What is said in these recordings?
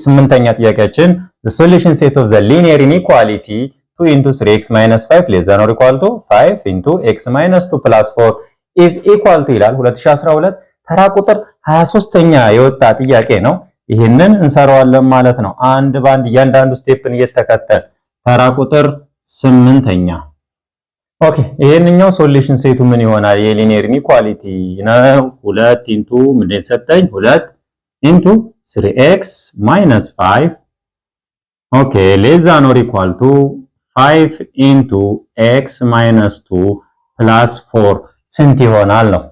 ስምንተኛ ጥያቄያችን the solution set of the linear inequality 2 into 3x minus 5 less than or equal to 5 into x minus 2 plus 4 is equal to ይላል 2012 ተራ ቁጥር 23ኛ የወጣ ጥያቄ ነው። ይሄንን እንሰራዋለን ማለት ነው። አንድ ባንድ እያንዳንዱ ስቴፕን እየተከተል ተራ ቁጥር 8ኛ ኦኬ። ይሄንኛው ሶሉሽን ሴቱ ምን ይሆናል? የሊኒየር ኢኒኳሊቲ ነው። 2 ኢንቱ ምንድን ሰጠኝ? 2 ኢንቱ 3x minus 5 ኦኬ less than or equal to 5 into x minus 2 plus 4 ስንት ይሆናል ነው።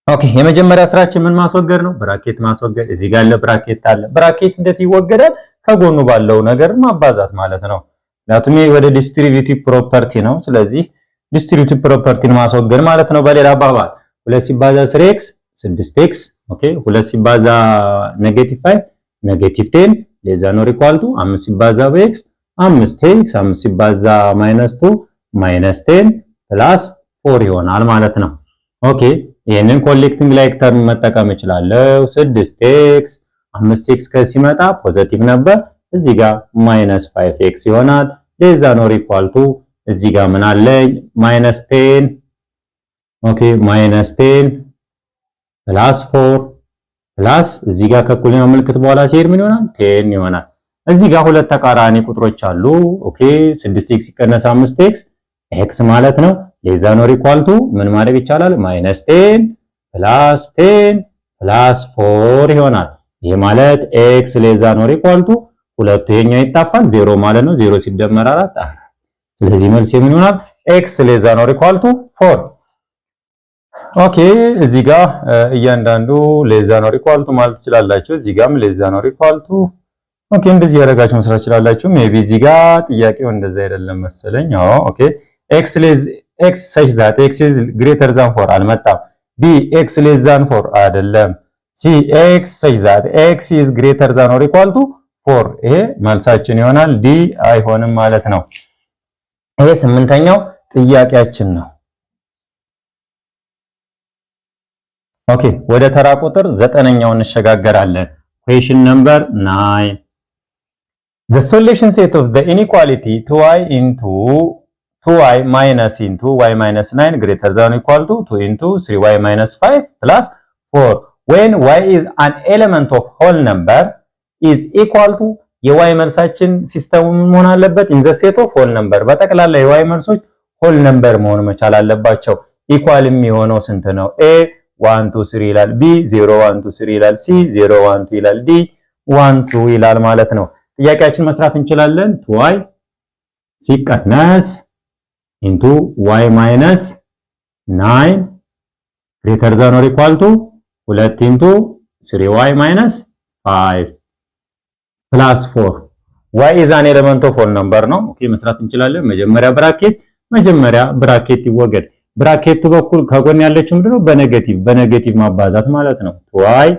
ኦኬ የመጀመሪያ ስራችን ምን ማስወገድ ነው? ብራኬት ማስወገድ። እዚህ ጋር ለብራኬት አለ። ብራኬት እንዴት ይወገዳል? ከጎኑ ባለው ነገር ማባዛት ማለት ነው። ምክንያቱም ይሄ ወደ ዲስትሪቢዩቲቭ ፕሮፐርቲ ነው። ስለዚህ ዲስትሪቢዩቲቭ ፕሮፐርቲን ማስወገድ ማለት ነው። በሌላ አባባል 2 ሲባዛ 3x 6x ኦኬ 2 ሲባዛ ኔጌቲቭ 5 ኔጌቲቭ 10 less than or equal to 5 ሲባዛ በx 5x 5 ሲባዛ -2 -10 ፕላስ 4 ይሆናል ማለት ነው። ኦኬ ይሄንን ኮሌክቲንግ ላይክ ተርም መጠቀም እችላለሁ። 6x 5x ከሲመጣ ፖዚቲቭ ነበር፣ እዚህ ጋር -5x ይሆናል። less than or equal to እዚህ ጋር ምን አለኝ? -10 ኦኬ -10 ፕላስ 4 ፕላስ እዚህ ጋር ከእኩልኛ ምልክት በኋላ ሲሄድ ምን ይሆናል? 10 ይሆናል። እዚህ ጋር ሁለት ተቃራኒ ቁጥሮች አሉ። ኦኬ 6x ሲቀነስ 5x x ማለት ነው። less than or equal to ምን ማድረግ ይቻላል? -10 ፕላስ 10 ፕላስ 4 ይሆናል። ይሄ ማለት x less than or equal to ሁለቱ ይሄኛው ይጣፋል 0 ማለት ነው። 0 ሲደመር 4 4። ስለዚህ መልስ ምን ይሆናል? x less than or equal to 4። ኦኬ እዚህ ጋር እያንዳንዱ less than or equal to ማለት ትችላላችሁ። እዚህ ጋርም less than or equal to ኦኬ እንደዚህ ያደረጋችሁ መስራት ትችላላችሁ። ሜቢ እዚህ ጋር ጥያቄው እንደዛ አይደለም መሰለኝ። ኦኬ x such that x is greater than 4 አልመጣም። b x less than 4 አይደለም። c x such that x is greater than or equal to 4 ይሄ መልሳችን ይሆናል። ዲ አይሆንም ማለት ነው። ይሄ ስምንተኛው ጥያቄያችን ነው። ኦኬ ወደ ተራ ቁጥር 9ኛው እንሸጋገራለን። question number 9 the solution set of the inequality 2y into 2y minus into y minus 9 greater than or equal to 2 into 3y minus 5 plus 4 when y is an element of whole number is equal to የy መልሳችን ሲስተሙ መሆን አለበት in the set of whole number በጠቅላላ የy መልሶች whole number መሆን መቻል አለባቸው። ኢኳል የሚሆነው ስንት ነው? a 1 2 3 ይላል፣ b 0 1 2 3 ይላል፣ c 0 1 2 ይላል፣ d 1 2 ይላል ማለት ነው። ጥያቄያችን መስራት እንችላለን። 2y ሲቀነስ into y minus 9 greater than or equal to 2 into 3y minus 5 plus 4 y is an element of whole number ነው። ኦኬ መስራት እንችላለን። መጀመሪያ ብራኬት ይወገድ። ብራኬቱ በኩል ከጎን ያለችው ምንድነው? በኔጌቲቭ ማባዛት ማለት ነው። 2y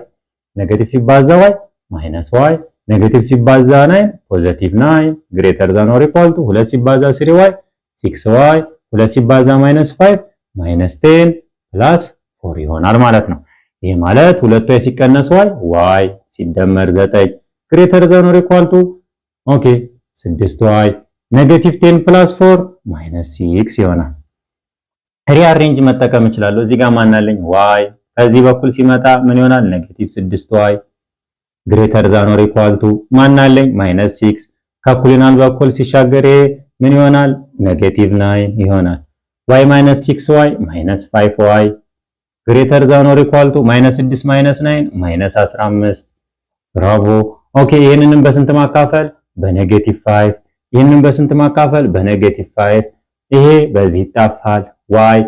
ኔጌቲቭ ሲባዛ y minus y ኔጌቲቭ ሲባዛ 9 ፖዚቲቭ 9 greater than or equal to 2 ሲባዛ 3y 6y 2 ሲባዛ -5 -10 ፕላስ 4 ይሆናል ማለት ነው። ይሄ ማለት 2y ሲቀነስ y ሲደመር 9 greater than or equal to ኦኬ 6y ኔጌቲቭ 10 ፕላስ 4 -6 ይሆናል። ሪአሬንጅ መጠቀም እችላለሁ። እዚህ ጋር ማን አለኝ? y ከዚህ በኩል ሲመጣ ምን ይሆናል? ኔጌቲቭ 6y greater than or equal to ማን አለኝ? -6 ከኩሊናል በኩል ሲሻገር ምን ይሆናል? ኔጌቲቭ 9 ይሆናል። y -6y -5y greater than or equal to -6 -9 -15 ብራቮ። ኦኬ ይሄንንም በስንት ማካፈል? በኔጌቲቭ 5 ይሄንን በስንት ማካፈል? በኔጌቲቭ 5 ይሄ በዚህ ይጣፋል። y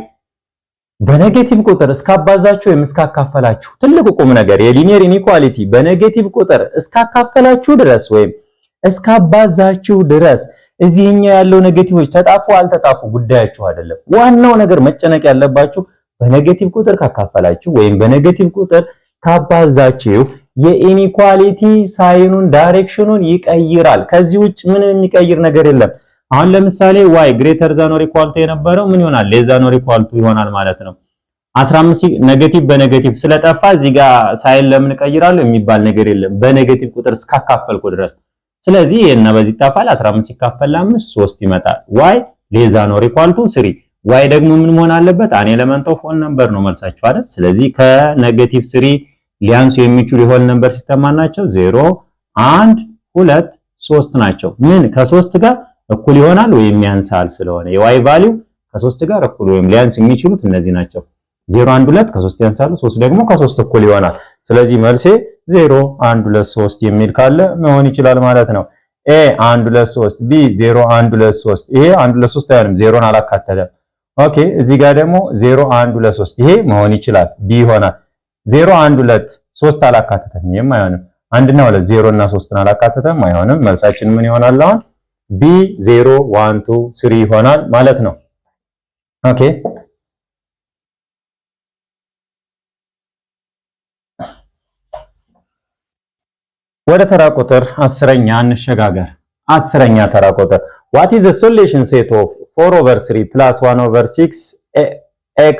በኔጌቲቭ ቁጥር እስካባዛችሁ ወይም እስካካፈላችሁ ትልቁ ቁም ነገር የሊኒየር ኢኒኳሊቲ በኔጌቲቭ ቁጥር እስካካፈላችሁ ድረስ ወይም እስካባዛችሁ ድረስ እዚህኛው ያለው ኔጌቲቮች ተጣፉ አልተጣፉ ጉዳያችሁ አይደለም። ዋናው ነገር መጨነቅ ያለባችሁ በኔጌቲቭ ቁጥር ካካፈላችሁ ወይም በኔጌቲቭ ቁጥር ካባዛችሁ የኢኒኳሊቲ ሳይኑን ዳይሬክሽኑን ይቀይራል። ከዚህ ውጭ ምን የሚቀይር ነገር የለም። አሁን ለምሳሌ y greater than or equal to የነበረው ምን ይሆናል? less than or equal to ይሆናል ማለት ነው። 15 ኔጌቲቭ በኔጌቲቭ ስለጠፋ እዚህ ጋር ሳይን ለምን ቀይራለሁ የሚባል ነገር የለም በኔጌቲቭ ቁጥር እስካካፈልኩ ድረስ። ስለዚህ እና በዚህ ይጣፋል 15 ሲካፈል ለ5 3 ይመጣል። y ሌዛ ኖር ኢኳል ቱ 3 y ደግሞ ምን መሆን አለበት? አን ኤሌመንት ኦፍ ሆል ነምበር ነው መልሳችሁ አይደል? ስለዚህ ከኔጌቲቭ 3 ሊያንሱ የሚችሉ የሆል ነምበር ሲስተም ናቸው 0 1 2 3 ናቸው። ምን ከ3 ጋር እኩል ይሆናል ወይም ያንሳል ስለሆነ የy ቫልዩ ከ3 ጋር እኩል ወይም ሊያንስ የሚችሉት እነዚህ ናቸው። 0 1 2 ከ3 ያንሳሉ 3 ደግሞ ከ3 እኩል ይሆናል። ስለዚህ መልሴ 0 1 2 3 የሚል ካለ መሆን ይችላል ማለት ነው። a 1 2 3 b 0 1 2 3 ይሄ 1 2 3 አይሆንም ዜሮን አላካተተም። ኦኬ እዚህ ጋር ደግሞ 0 1 2 3 ይሄ መሆን ይችላል b ይሆናል። 0 1 2 3 አላካተተም ይሄም አይሆንም። 1 እና 2 0 እና 3ን አላካተተም አይሆንም። መልሳችን ምን ይሆናል? አሁን b 0 1 2 3 ይሆናል ማለት ነው። ኦኬ ወደ ተራ ቁጥር 10ኛ እንሸጋገር። 10ኛ ተራ ቁጥር what is the solution set of 4 over 3 plus 1 over 6 x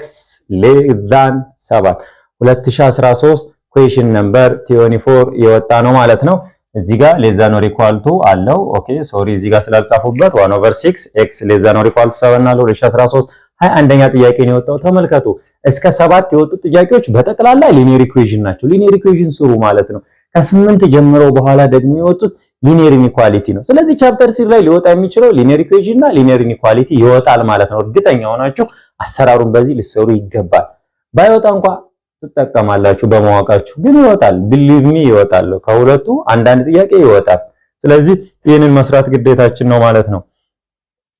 less than 7 2013 question number 24 የወጣ ነው ማለት ነው። እዚህ ጋር less than or equal to አለው። ኦኬ ሶሪ እዚህ ጋር ስላልጻፉበት 1 over 6 x less than or equal to 7 አለው 2013 21ኛ ጥያቄ ነው የወጣው። ተመልከቱ እስከ 7 የወጡት ጥያቄዎች በጠቅላላ ሊኒየር ኢኩዌሽን ናቸው። ሊኒየር ኢኩዌሽን ስሩ ማለት ነው። ከ8 ጀምሮ በኋላ ደግሞ የወጡት ሊኒየር ኢኒኳሊቲ ነው። ስለዚህ ቻፕተር 3 ላይ ሊወጣ የሚችለው ሊኒየር ኢኩዌሽን እና ሊኒየር ኢኒኳሊቲ ይወጣል ማለት ነው። እርግጠኛ ሆናችሁ አሰራሩን በዚህ ልትሰሩ ይገባል። ባይወጣ እንኳን ትጠቀማላችሁ በማወቃችሁ፣ ግን ይወጣል። ቢሊቭ ሚ ይወጣል። ከሁለቱ አንዳንድ ጥያቄ ይወጣል። ስለዚህ ይህንን መስራት ግዴታችን ነው ማለት ነው።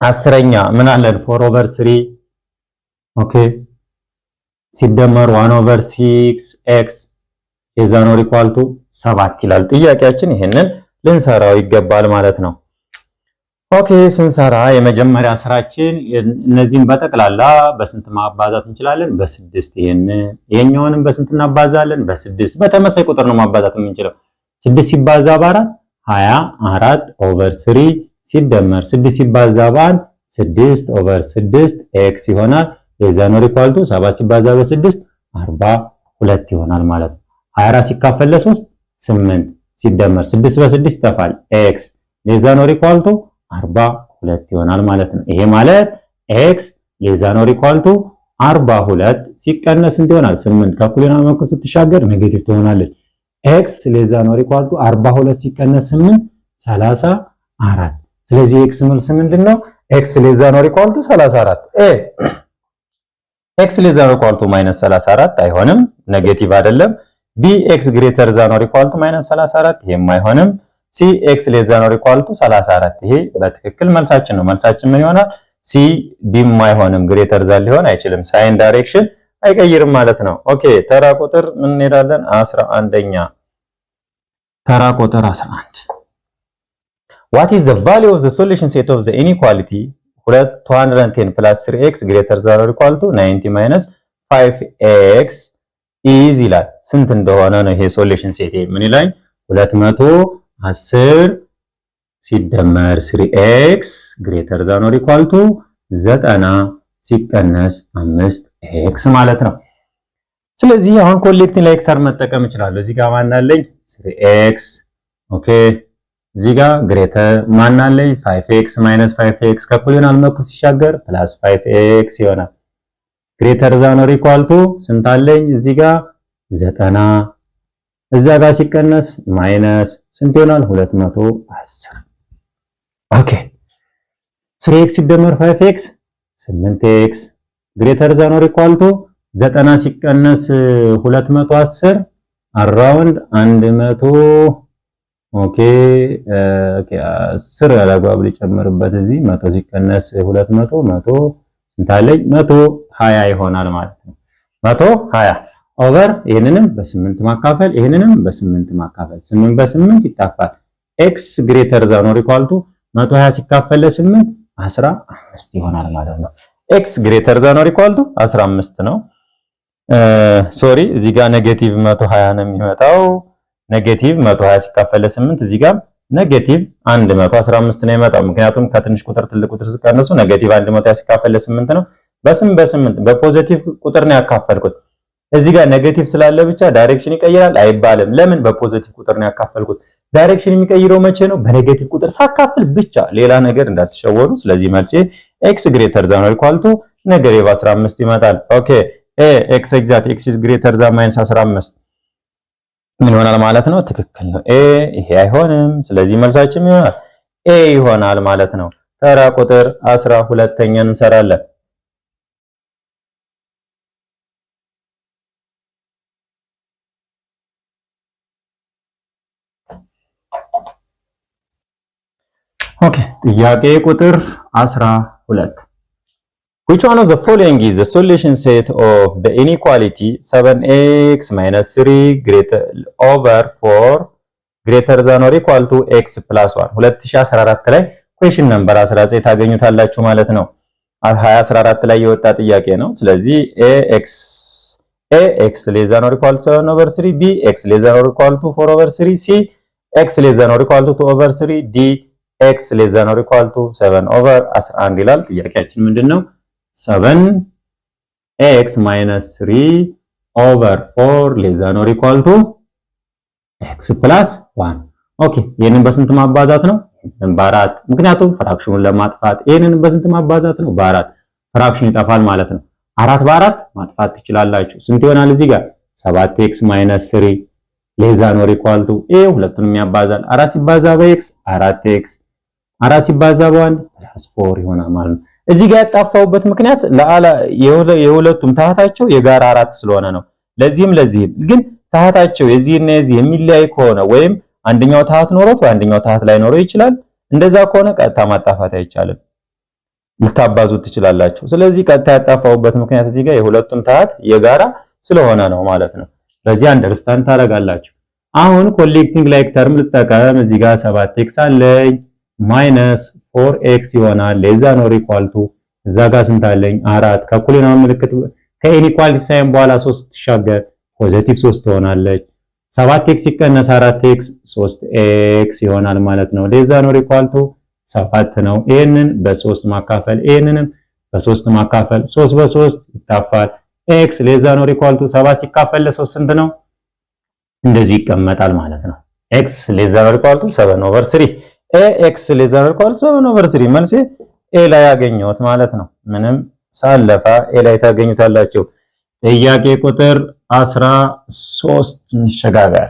10ኛ ምን አለን? 4 over 3 ኦኬ ሲደመር 1 over 6 x is not equal to 7 ይላል ጥያቄያችን። ይሄንን ልንሰራው ይገባል ማለት ነው። ኦኬ ስንሰራ የመጀመሪያ ስራችን እነዚህን በጠቅላላ በስንት ማባዛት እንችላለን? በ6 ይሄኛውንም በስንት እናባዛለን? በ6 በተመሳሳይ ቁጥር ነው ማባዛት የምንችለው። 6 ሲባዛ በ4 24 over 3 ሲደመር 6 ሲባዛ በ1 6 over 6 x ይሆናል። is not equal to 7 ሲባዛ በ6 42 ይሆናል ማለት ነው። 24 ሲካፈል ለ3 8 ሲደመር 6 በ6 ይጠፋል x ሌዛ ኖር ኢኳል ቱ 42 ይሆናል ማለት ነው። ይሄ ማለት x ሌዛ ኖር ኢኳል ቱ 42 ሲቀነስ እንት ይሆናል 8 ከኩልና መኩ ስትሻገር ኔጌቲቭ ትሆናለች። x ሌዛ ኖር ኢኳል ቱ 42 ሲቀነስ 8 34። ስለዚህ x መልስ ምንድነው? x ሌዛ ኖር ኢኳል ቱ 34 x ሌዛ ኖር ኢኳል ቱ -34 አይሆንም፣ ኔጌቲቭ አይደለም። b x greater than or equal to -34 ይሄም አይሆንም። c x less than or equal to 34 ይሄ በትክክል መልሳችን ነው። መልሳችን ምን ይሆናል? c b አይሆንም፣ greater than ሊሆን አይችልም። ሳይን ዳይሬክሽን አይቀይርም ማለት ነው። ኦኬ ተራ ቁጥር ምን እንሄዳለን? 11ኛ ተራ ቁጥር 11 what is the value of the solution set of the inequality 210 plus 3x greater than or equal to 90 minus 5x ኢዝ ይላል። ስንት እንደሆነ ነው ይሄ ሶሉሽን ሴት ምን ይላል? 210 ሲደመር 3x ግሬተር ዛን ኦር ኢኳል ቱ 90 ሲቀነስ 5x ማለት ነው። ስለዚህ አሁን ኮሌክቲንግ ሌክተር መጠቀም እችላለሁ። እዚህ ጋር ማን አለኝ? 3x ኦኬ። እዚህ ጋር ግሬተር ማን አለኝ? 5x ማይነስ 5x ከኩል ይሆናል መኩ ሲሻገር ፕላስ 5x ይሆናል። ግሬተር ዛን ኦር ኢኳል ቱ ስንት አለኝ? እዚህ ጋር 90 እዛ ጋር ሲቀነስ ማይነስ ስንት ይሆናል? 210 ኦኬ። 3x ሲደመር 5x 8x ግሬተር ዛን ኦር ኢኳል ቱ 90 ሲቀነስ 210 አራውንድ 100 ኦኬ 10 ያላግባብ ሊጨምርበት እዚህ 100 ሲቀነስ 200 100 ስንት አለኝ? 120 ይሆናል ማለት ነው። 120 ኦቨር ይሄንንም በ8 ማካፈል ይሄንንም በ8 ማካፈል 8 በ8 ይጣፋል። x ግሬተር ዛን ኦር ኢኳል ቱ 120 ሲካፈል ለ8 15 ይሆናል ማለት ነው። x ግሬተር ዛን ኦር ኢኳል ቱ 15 ነው። ሶሪ እዚህ ጋር ኔጌቲቭ 120 ነው የሚመጣው። ኔጌቲቭ 120 ሲካፈል ለ8 እዚህ ጋር ኔጌቲቭ 115 ነው የሚመጣው። ምክንያቱም ከትንሽ ቁጥር ትልቅ ቁጥር ሲቀነሱ ኔጌቲቭ 120 ሲካፈል ለ8 ነው። በ8 በፖዚቲቭ ቁጥር ነው ያካፈልኩት። እዚህ ጋር ኔጌቲቭ ስላለ ብቻ ዳይሬክሽን ይቀይራል አይባልም። ለምን? በፖዚቲቭ ቁጥር ነው ያካፈልኩት። ዳይሬክሽን የሚቀይረው መቼ ነው? በኔጌቲቭ ቁጥር ሳካፍል ብቻ። ሌላ ነገር እንዳትሸወዱ። ስለዚህ መልሴ x greater than or equal to -15 ይመጣል። ኦኬ x exact x is greater than -15 ምን ይሆናል ማለት ነው? ትክክል ነው። ይሄ አይሆንም። ስለዚህ መልሳችን ይሆናል ይሆናል ማለት ነው። ተራ ቁጥር 12ኛን እንሰራለን። ኦኬ ጥያቄ ቁጥር 12 Which one of the following is the solution set of the inequality 7x minus 3 greater over 4 greater than or equal to x plus 1 2014 ላይ question number 19 ታገኙታላችሁ ማለት ነው። 2014 ላይ የወጣ ጥያቄ ነው። ስለዚህ ax less than or equal to 7 over 3 b x less than or equal to 4 over 3 c x less than or equal to 2 over 3 d x less than or equal to 7 over 11 ይላል። ጥያቄያችን ምንድነው? 7x minus 3 over 4 less than or equal to x plus 1 ኦኬ ይሄንን በስንት ማባዛት ነው? በአራት። ምክንያቱም ፍራክሽኑን ለማጥፋት ይሄንን በስንት ማባዛት ነው? በአራት። ፍራክሽን ይጠፋል ማለት ነው። 4 በ4 ማጥፋት ትችላላችሁ። ስንት ይሆናል እዚህ ጋር? 7x minus 3 less than or equal to ሁለቱንም ያባዛል። 4 ሲባዛ በx 4x 4 ሲባዛ በ1 +4 ይሆናል ማለት ነው። እዚህ ጋር ያጣፋውበት ምክንያት የሁለቱም ታህታቸው የጋራ 4 ስለሆነ ነው። ለዚህም ግን ታህታቸው የዚህና የዚህ የሚለያይ ከሆነ ወይም አንደኛው ታህት ኖሮት ወይ አንደኛው ታህት ላይ ኖሮ ይችላል። እንደዛ ከሆነ ቀጥታ ማጣፋት አይቻልም። ልታባዙት ትችላላችሁ። ስለዚህ ቀጥታ ያጣፋውበት ምክንያት እዚህ ጋር የሁለቱም ታህት የጋራ ስለሆነ ነው ማለት ነው። በዚህ አንደርስታንድ ታደርጋላችሁ። አሁን ኮሌክቲንግ ላይክ ተርም ልጠቀም። እዚህ ጋር 7x አለኝ ማይነስ 4x ይሆናል ሌዛ ኖር ኢኳል ቱ እዛ ጋር ስንት አለኝ? 4 ከኩሊናው ምልክት ከኢኒኳሊቲ ሳይን በኋላ 3 ትሻገር ፖዚቲቭ 3 ትሆናለች። 7x ሲቀነስ 4x 3x ይሆናል ማለት ነው። ሌዛ ኖር ኢኳል ቱ 7 ነው። ይሄንን በ3 ማካፈል ይሄንንም በ3 ማካፈል 3 በ3 ይጣፋል። x ሌዛ ኖር ኢኳል ቱ 7 ሲካፈል ለ3 ስንት ነው? እንደዚህ ይቀመጣል ማለት ነው። x ሌዛ ኖር ኢኳል ቱ 7 ኦቨር 3 ax less than or equal to 7 over 3 መልሴ a ላይ ያገኘሁት ማለት ነው። ምንም ሳለፋ a ላይ ታገኙታላችሁ። ጥያቄ ቁጥር 13 እንሸጋገር።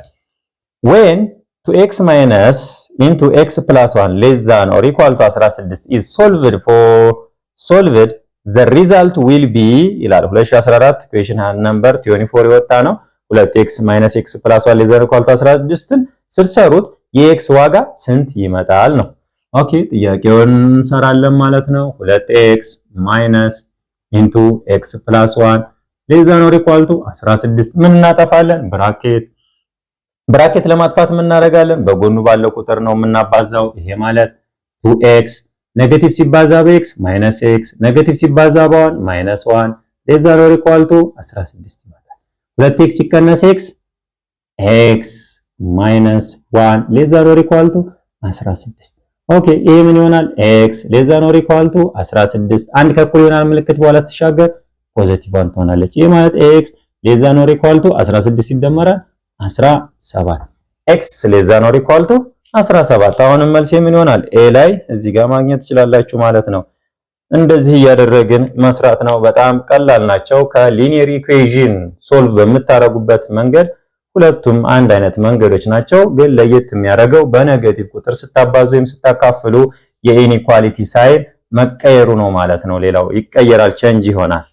when 2x minus into x plus 1 less than or equal to 16 is solved the result will be ይላል። 2014 question number 24 የወጣ ነው። 2x minus x plus 1 less than or equal to 16ን ስትሰሩት የኤክስ ዋጋ ስንት ይመጣል ነው። ኦኬ ጥያቄውን እንሰራለን ማለት ነው። 2x minus into x plus 1 less than or equal to 16 ምን እናጠፋለን? ብራኬት ለማጥፋት ምን እናደርጋለን? በጎኑ ባለው ቁጥር ነው የምናባዛው። ይሄ ማለት 2x ኔጌቲቭ ሲባዛ በx minus x ኔጌቲቭ ሲባዛ በ1 minus 1 less than or equal to 16 ይመጣል። 2x ሲቀነስ x minus 1 less than or equal to 16 ኦኬ ይሄ ምን ይሆናል? x less than or equal to 16 አንድ ከኩል ይሆናል ምልክት በኋላ ትሻገር ፖዚቲቭ 1 ትሆናለች። ይሄ ማለት x less than or equal to 16 ሲደመራል 17 x less than or equal to 17 አሁንም መልስ ምን ይሆናል? a ላይ እዚህ ጋር ማግኘት ትችላላችሁ ማለት ነው። እንደዚህ እያደረግን መስራት ነው። በጣም ቀላል ናቸው። ከሊኒየር ኢኩዌሽን ሶልቭ በምታረጉበት መንገድ ሁለቱም አንድ አይነት መንገዶች ናቸው። ግን ለየት የሚያደርገው በኔጌቲቭ ቁጥር ስታባዙ ወይም ስታካፍሉ የኢኒኳሊቲ ሳይን መቀየሩ ነው ማለት ነው። ሌላው ይቀየራል፣ ቼንጅ ይሆናል።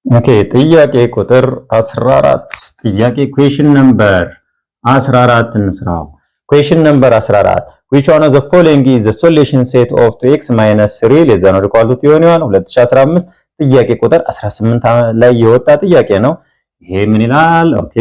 ኦኬ ጥያቄ ቁጥር 14 ጥያቄ ኩዌሽን ነምበር 14 እንስራው። Question number 14 which one of the following is the solution set of 2x minus 3 less than or equal to 2015 ጥያቄ ቁጥር 18 ላይ የወጣ ጥያቄ ነው። ይሄ ምን ይላል? ኦኬ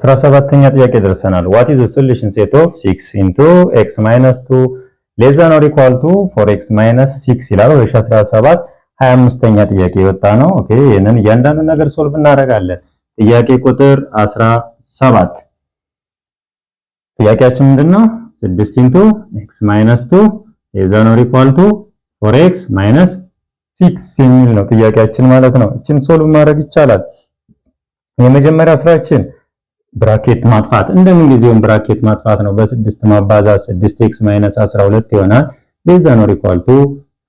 17ኛ ጥያቄ ደርሰናል። what is the solution set of 6 into x minus 2 less than or equal to 4x minus 6 ይላል። 2017 25ኛ ጥያቄ የወጣ ነው። ኦኬ ይሄንን እያንዳንዱ ነገር ሶልቭ እናደርጋለን። ጥያቄ ቁጥር 17 ጥያቄያችን ምንድነው? 6 into x minus 2 less than or equal to 4x minus 6 የሚል ነው ጥያቄያችን ማለት ነው። እቺን ሶልቭ ማድረግ ይቻላል። የመጀመሪያ ስራችን ብራኬት ማጥፋት፣ እንደምን ጊዜውም ብራኬት ማጥፋት ነው። በ6 ማባዛት 6x - 12 ይሆናል። less than or equal to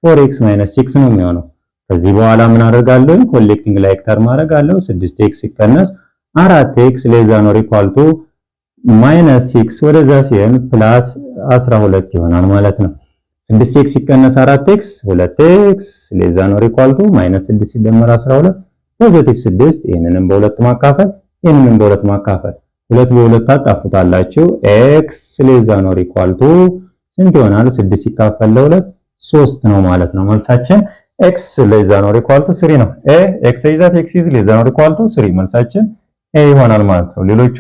4x - 6 ነው የሚሆነው። ከዚህ በኋላ ምን አደርጋለሁ? ኮሌክቲንግ ላይክ ተርም አደርጋለሁ። 6x ሲቀነስ 4x less than or equal to -6 ወደዛ ሲሆን ፕላስ 12 ይሆናል ማለት ነው። 6x ሲቀነስ 4x 2x less than or equal to -6 ሲደመር 12 ፖዚቲቭ 6። ይሄንንም በሁለት ማካፈል ይሄንንም በሁለት ማካፈል 2 በ2 ታጣፉታላችሁ። x less than or equal to ስንት ይሆናል? 6 ሲካፈል ለ2 3 ነው ማለት ነው። መልሳችን x less than or equal to 3 ነው። x is that x is less than or equal to 3 መልሳችን a ይሆናል ማለት ነው። ሌሎቹ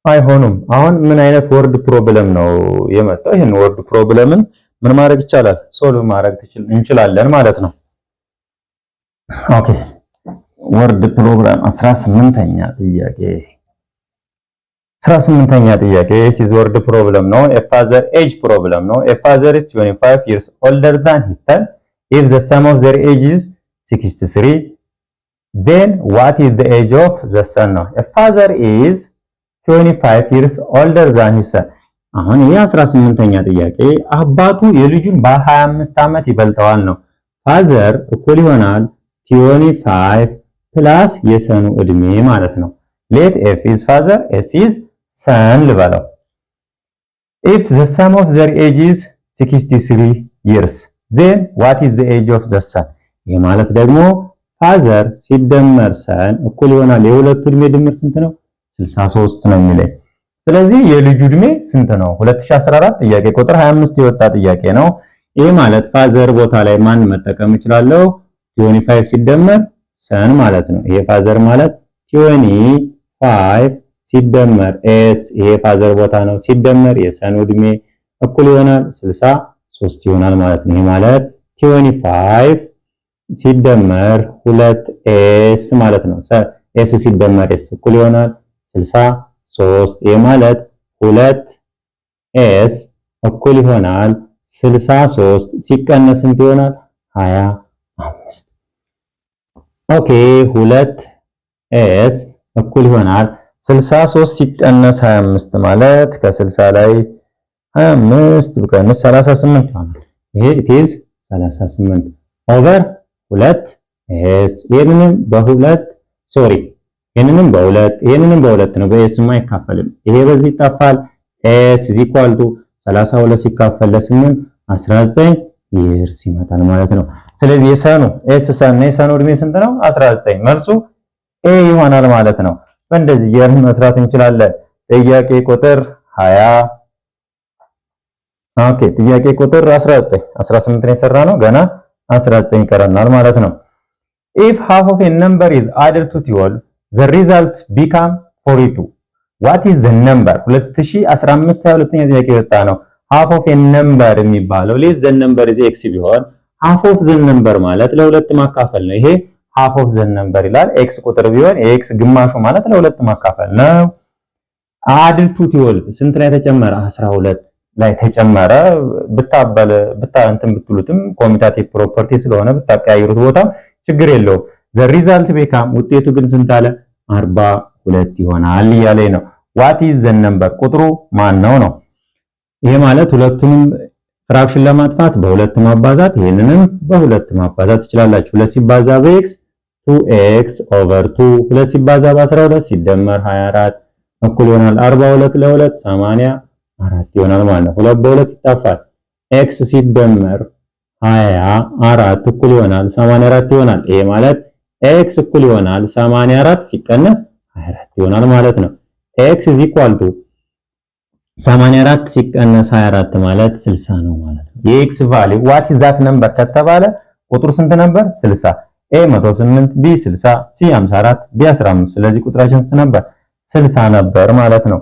አይሆኑም። አሁን ምን አይነት ወርድ ፕሮብለም ነው የመጣው? ይሄን ወርድ ፕሮብለምን ምን ማድረግ ይቻላል? ሶልቭ ማድረግ እንችላለን ማለት ነው። ኦኬ ወርድ ፕሮብለም 18ኛ ጥያቄ 18ኛ ጥያቄ it is word problem ነው። a father age problem ነው። a father is 25 years older than his son. if the sum of their age is 63 then what is the age of the son ነው። a father is 25 years older than his son. አሁን ይሄ 18ኛ ጥያቄ አባቱ የልጁን በ25 ዓመት ይበልጠዋል ነው። father እኩል ይሆናል 25 ፕላስ የሰኑ እድሜ ማለት ነው። let f is father, s is son ልበለው። if the sum of their age is 63 years then what is the age of the son? ይሄ ማለት ደግሞ father ሲደመር son እኩል ይሆናል የሁለቱ እድሜ ድምር ስንት ነው? 63 ነው የሚለኝ። ስለዚህ የልጁ እድሜ ስንት ነው? 2014 ጥያቄ ቁጥር 25 የወጣ ጥያቄ ነው። ይሄ ማለት father ቦታ ላይ ማን መጠቀም እችላለሁ? 25 ሲደመር ሰን ማለት ነው። ይሄ ፋዘር ማለት 25 ሲደመር ኤስ ይሄ ፋዘር ቦታ ነው ሲደመር የሰኑ እድሜ እኩል ይሆናል 63 ይሆናል ማለት ነው። ይሄ ማለት 25 ሲደመር 2ኤስ ማለት ነው። ኤስ ሲደመር ኤስ እኩል ይሆናል 63። ይሄ ማለት 2ኤስ እኩል ይሆናል 63 ሲቀነስ ስንት ይሆናል? 25። ኦኬ 2s እኩል ይሆናል 63 ሲቀነስ 25 ማለት ከ60 ላይ 25 ብቀንስ 38 ይሆናል። ይሄ ኢዝ 38 ኦቨር 2s ይሄንንም በሁለት ነው። በኤስም አይካፈልም። ይሄ በዚህ ይጣፋል። s = 32 ሲካፈል ለ8 19 ይርስ ይመጣል ማለት ነው። ስለዚህ የሰኑ ኤስ ሰን ነው የሰኑ እድሜ ስንት ነው? 19 መልሱ ኤ ይሆናል ማለት ነው። በእንደዚህ ያህል መስራት እንችላለን። ጥያቄ ቁጥር 20 ኦኬ ጥያቄ ቁጥር 19 18 ነው የሰራነው ገና 19 ይቀረናል ማለት ነው። if half of a number is added to 12 the result become 42 what is the number? 2015 22ኛ ጥያቄ የወጣ ነው። half of a number የሚባለው let the number is x ቢሆን half of the number ማለት ለሁለት ማካፈል ነው። ይሄ half of the number ይላል። x ቁጥር ቢሆን የx ግማሹ ማለት ለሁለት ማካፈል ነው። added to 12 ስንት ላይ ተጨመረ? 12 ላይ ተጨመረ። እንትን ብትሉትም ኮሚታቲቭ ፕሮፐርቲ ስለሆነ ብታቀያይሩት ቦታ ችግር የለውም። the result become ውጤቱ ግን ስንት አለ? 42 ይሆናል እያለኝ ነው። what is the number? ቁጥሩ ማን ነው ነው። ይሄ ማለት ሁለቱንም ፍራክሽን ለማጥፋት በሁለት ማባዛት ይሄንንም በሁለት ማባዛት ትችላላችሁ። 2 ሲባዛ በx 2x ኦቨር 2 2 ሲባዛ በ12 ሲደመር 24 እኩል ይሆናል 42 ለ2 84 ይሆናል ማለት ነው። 2 በ2 ይጣፋል። x ሲደመር 24 እኩል ይሆናል 84 ይሆናል። ይሄ ማለት x እኩል ይሆናል 84 ሲቀነስ 24 ይሆናል ማለት ነው። x = 84 ሲቀነስ 24 ማለት 60 ነው ማለት ነው። የx ቫልዩ what is that number ከተባለ ቁጥሩ ስንት ነበር? 60 a 108 b 60 c 54 d 15 ስለዚህ ቁጥራችን ስንት ነበር? 60 ነበር ማለት ነው።